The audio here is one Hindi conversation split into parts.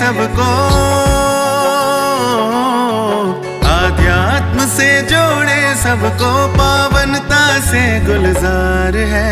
सबको, आध्यात्म से जोड़े सबको, पावनता से गुलजार है।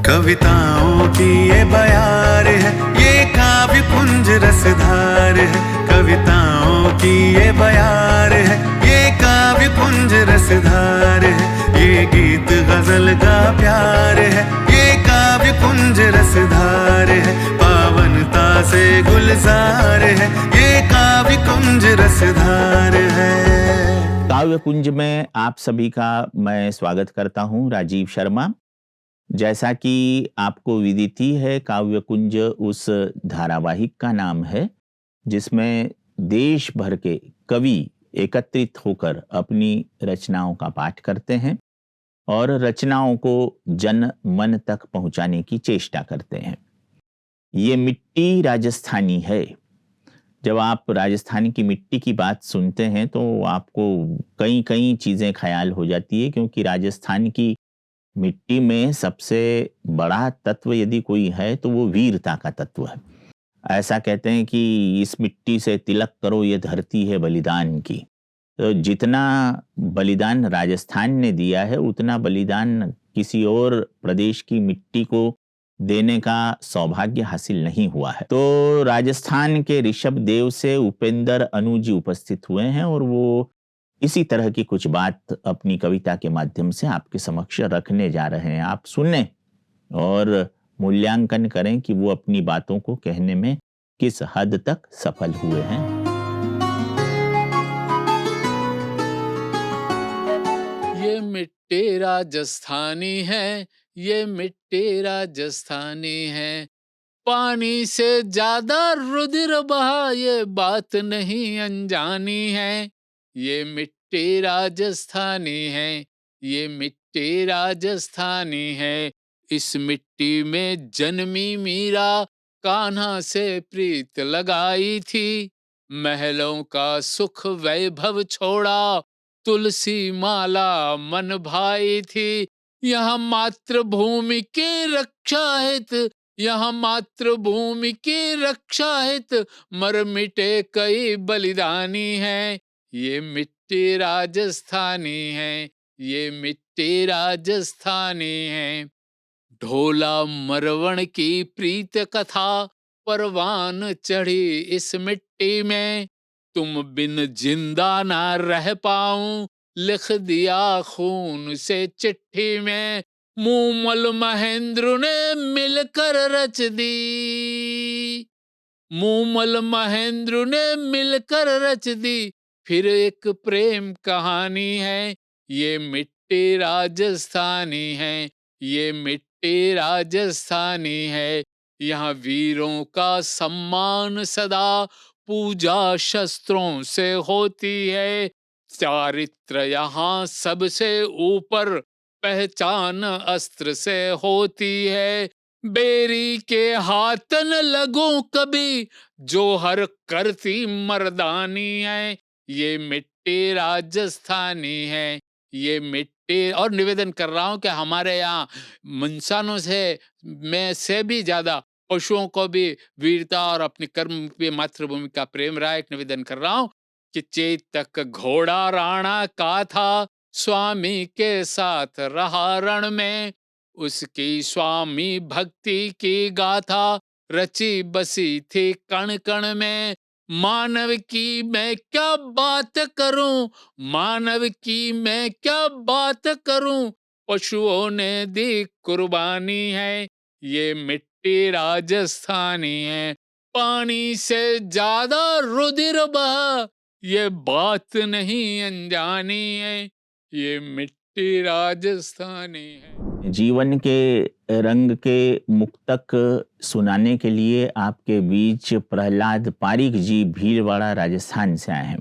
कविताओं की ये बयार है, ये काव्य कुंज रसधार है। कविताओं की ये बयार है, ये काव्य कुंज रसधार है। ये गीत गजल का प्यार है, ये काव्य कुंज रसधार है। पावनता से गुलजार है, ये काव्य कुंज रसधार है। काव्य कुंज में आप सभी का मैं स्वागत करता हूं, राजीव शर्मा। जैसा कि आपको विदित ही है, काव्य कुंज उस धारावाहिक का नाम है जिसमें देश भर के कवि एकत्रित होकर अपनी रचनाओं का पाठ करते हैं और रचनाओं को जन मन तक पहुंचाने की चेष्टा करते हैं। ये मिट्टी राजस्थानी है। जब आप राजस्थान की मिट्टी की बात सुनते हैं तो आपको कई कई चीज़ें ख्याल हो जाती है, क्योंकि राजस्थान की मिट्टी में सबसे बड़ा तत्व यदि कोई है तो वो वीरता का तत्व है। ऐसा कहते हैं कि इस मिट्टी से तिलक करो, ये धरती है बलिदान की। तो जितना बलिदान राजस्थान ने दिया है उतना बलिदान किसी और प्रदेश की मिट्टी को देने का सौभाग्य हासिल नहीं हुआ है। तो राजस्थान के ऋषभ देव से उपेंद्र अनु जी उपस्थित हुए हैं और वो इसी तरह की कुछ बात अपनी कविता के माध्यम से आपके समक्ष रखने जा रहे हैं। आप सुनें और मूल्यांकन करें कि वो अपनी बातों को कहने में किस हद तक सफल हुए हैं। ये मिट्टी राजस्थानी है, ये मिट्टी राजस्थानी है। पानी से ज्यादा रुधिर बहा, ये बात नहीं अनजानी है। ये मिट्टी राजस्थानी है, ये मिट्टी राजस्थानी है। इस मिट्टी में जन्मी मीरा, कान्हा से प्रीत लगाई थी। महलों का सुख वैभव छोड़ा, तुलसी माला मन भाई थी। यहाँ मातृभूमि की रक्षा हित, यहाँ मातृभूमि की रक्षा हित, मर मिटे कई बलिदानी हैं। ये मिट्टी राजस्थानी है, ये मिट्टी राजस्थानी है। ढोला मरवण की प्रीत कथा, परवान चढ़ी इस मिट्टी में। तुम बिन जिंदा ना रह पाऊं, लिख दिया खून से चिट्ठी में। मूमल महेंद्र ने मिलकर रच दी, मूमल महेंद्र ने मिलकर रच दी फिर एक प्रेम कहानी है। ये मिट्टी राजस्थानी है, ये मिट्टी राजस्थानी है। यहाँ वीरों का सम्मान सदा पूजा शस्त्रों से होती है। चारित्र यहाँ सबसे ऊपर पहचान अस्त्र से होती है। बेरी के हाथ न लगूं कभी, जो हर करती मर्दानी है। ये मिट्टी राजस्थानी है, ये मिट्टी। और निवेदन कर रहा हूं कि हमारे यहाँ इंसानों से मैं से भी ज्यादा पशुओं को भी वीरता और अपनी कर्म पे मातृभूमि का प्रेम रहा। एक निवेदन कर रहा हूं कि चेतक घोड़ा राणा का था, स्वामी के साथ रहा रण में। उसकी स्वामी भक्ति की गाथा, रची बसी थी कण कण में। मानव की मैं क्या बात करूं, मानव की मैं क्या बात करूं, पशुओं ने दी कुर्बानी है। ये मिट्टी राजस्थानी है, पानी से ज्यादा रुधिर बहा, ये बात नहीं अनजानी है। ये मिट्टी राजस्थानी है। जीवन के रंग के मुक्तक सुनाने के लिए आपके बीच प्रहलाद पारिक जी भीलवाड़ा राजस्थान से आए हैं।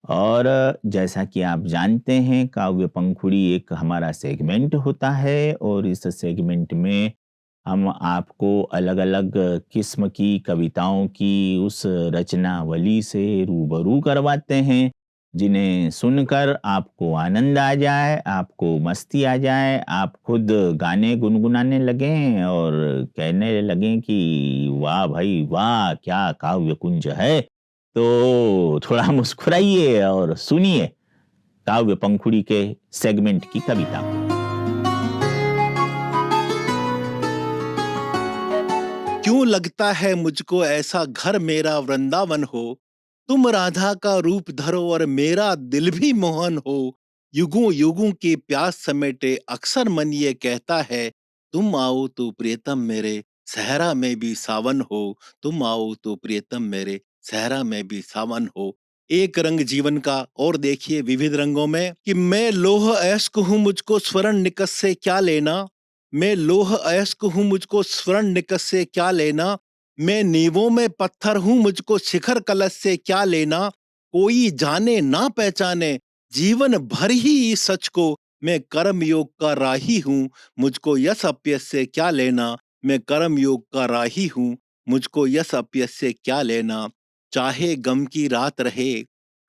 और जैसा कि आप जानते हैं, काव्य पंखुड़ी एक हमारा सेगमेंट होता है और इस सेगमेंट में हम आपको अलग अलग किस्म की कविताओं की उस रचनावली से रूबरू करवाते हैं जिन्हें सुनकर आपको आनंद आ जाए, आपको मस्ती आ जाए, आप खुद गाने गुनगुनाने लगें और कहने लगें कि वाह भाई वाह, क्या काव्य कुंज है। तो थोड़ा मुस्कुराइए और सुनिए काव्य पंखुड़ी के सेगमेंट की कविता को। क्यों लगता है मुझको ऐसा घर मेरा वृंदावन हो, तुम राधा का रूप धरो और मेरा दिल भी मोहन हो। युगों युगों की प्यास समेटे अक्सर मन ये कहता है, तुम आओ तो प्रियतम मेरे सहरा में भी सावन हो। तुम आओ तो प्रियतम मेरे सहरा में भी सावन हो। एक रंग जीवन का और देखिए विविध रंगों में कि मैं लोह अयस्क हूँ, मुझको स्वर्ण निकस से क्या लेना। मैं लोह अयस्क हूँ, मुझको स्वर्ण निकस से क्या लेना। मैं नींवों में पत्थर हूँ, मुझको शिखर कलश से क्या लेना। कोई जाने ना पहचाने जीवन भर ही इस सच को, मैं कर्म योग का राही हूँ, मुझको यश अपयश से क्या लेना। मैं कर्म योग का राही हूँ, मुझको यश अपयश से क्या लेना। चाहे गम की रात रहे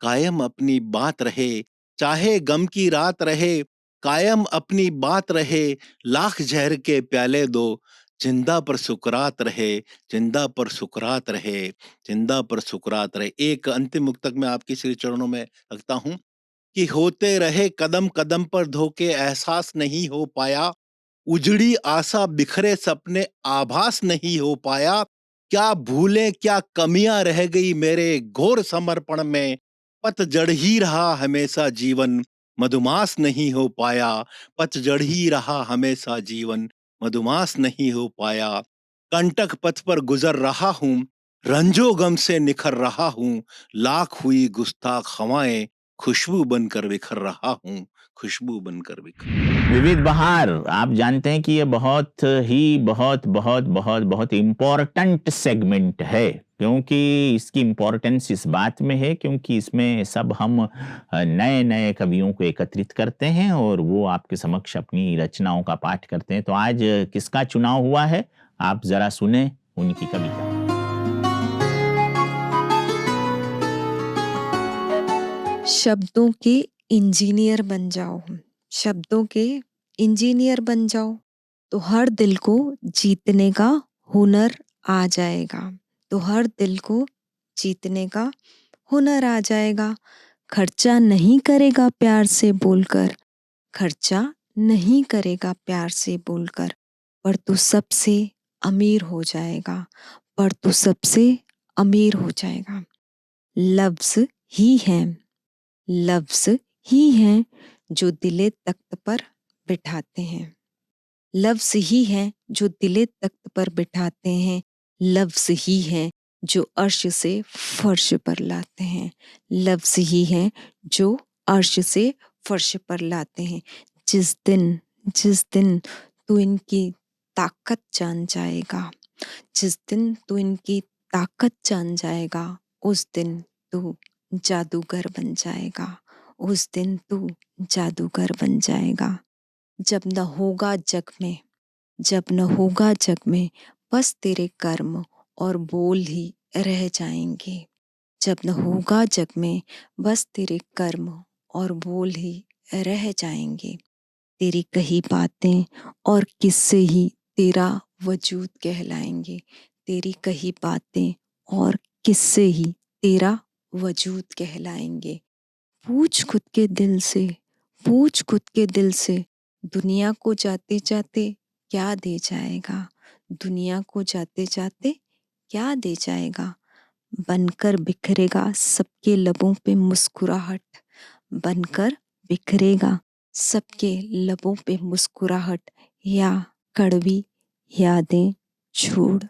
कायम अपनी बात रहे, चाहे गम की रात रहे कायम अपनी बात रहे। लाख जहर के प्याले दो, जिंदा पर सुकरात रहे, जिंदा पर सुकरात रहे, जिंदा पर सुकरात रहे। एक अंतिम मुक्तक मैं आपके श्री चरणों में रखता हूं कि होते रहे कदम कदम पर धोखे, एहसास नहीं हो पाया। उजड़ी आशा बिखरे सपने, आभास नहीं हो पाया। क्या भूलें क्या कमियां रह गई मेरे घोर समर्पण में। पतझड़ ही रहा हमेशा जीवन, मधुमास नहीं हो पाया। पतझड़ ही रहा हमेशा जीवन, मधुमास नहीं हो पाया। कंटक पथ पर गुजर रहा हूं, रंजो गम से निखर रहा हूं। लाख हुई गुस्ताख हवाएं, खुशबू बनकर बिखर रहा हूं, खुशबू बनकर बिखर। विविध बहार, आप जानते हैं कि ये बहुत ही बहुत इम्पोर्टेंट सेगमेंट है, क्योंकि इसकी इम्पोर्टेंस इस बात में है क्योंकि इसमें सब हम नए नए कवियों को एकत्रित करते हैं और वो आपके समक्ष अपनी रचनाओं का पाठ करते हैं। तो आज किसका चुनाव हुआ है, आप जरा सुने उनकी कविता। शब्दों के इंजीनियर बन जाओ, शब्दों के इंजीनियर बन जाओ, तो हर दिल को जीतने का हुनर आ जाएगा। तो हर दिल को जीतने का हुनर आ जाएगा। खर्चा नहीं करेगा प्यार से बोलकर, खर्चा नहीं करेगा प्यार से बोलकर, पर तू सबसे अमीर हो जाएगा, पर तू सबसे अमीर हो जाएगा। लफ्ज ही हैं, लफ्ज ही हैं जो दिले तख्त पर बिठाते हैं। लफ्ज ही हैं जो दिले तख्त पर बिठाते हैं। लफ्ज ही हैं जो अर्श से फर्श पर लाते हैं। लफ्ज ही हैं जो अर्श से फर्श पर लाते हैं। जिस दिन तू इनकी ताकत जान जाएगा, जिस दिन तू इनकी ताकत जान जाएगा, उस दिन तू जादूगर बन जाएगा, उस दिन तू जादूगर बन जाएगा। जब न होगा जग में, जब न होगा जग में, बस तेरे कर्म और बोल ही रह जाएंगे। जब न होगा जग में, बस तेरे कर्म और बोल ही रह जाएंगे। तेरी कही बातें और किस्से ही तेरा वजूद कहलाएंगे। तेरी कही बातें और किस्से ही तेरा वजूद कहलाएंगे। पूछ खुद के दिल से, पूछ खुद के दिल से, दुनिया को जाते जाते क्या दे जाएगा। दुनिया को जाते जाते क्या दे जाएगा। बनकर बिखरेगा सबके लबों पे मुस्कुराहट, बनकर बिखरेगा सबके लबों पे मुस्कुराहट, या कड़वी यादें छोड़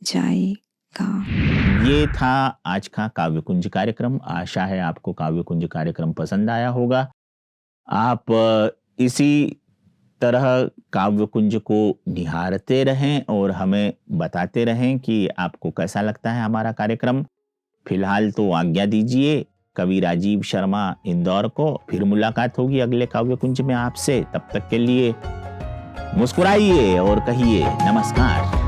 जाएगा। ये था आज का काव्यकुंज कार्यक्रम। आशा है आपको काव्यकुंज कार्यक्रम पसंद आया होगा। आप इसी तरह काव्यकुंज को निहारते रहें और हमें बताते रहें कि आपको कैसा लगता है हमारा कार्यक्रम। फिलहाल तो आज्ञा दीजिए कवि राजीव शर्मा इंदौर को। फिर मुलाकात होगी अगले काव्यकुंज में आपसे। तब तक के लिए मुस्कुराइए और कहिए नमस्कार।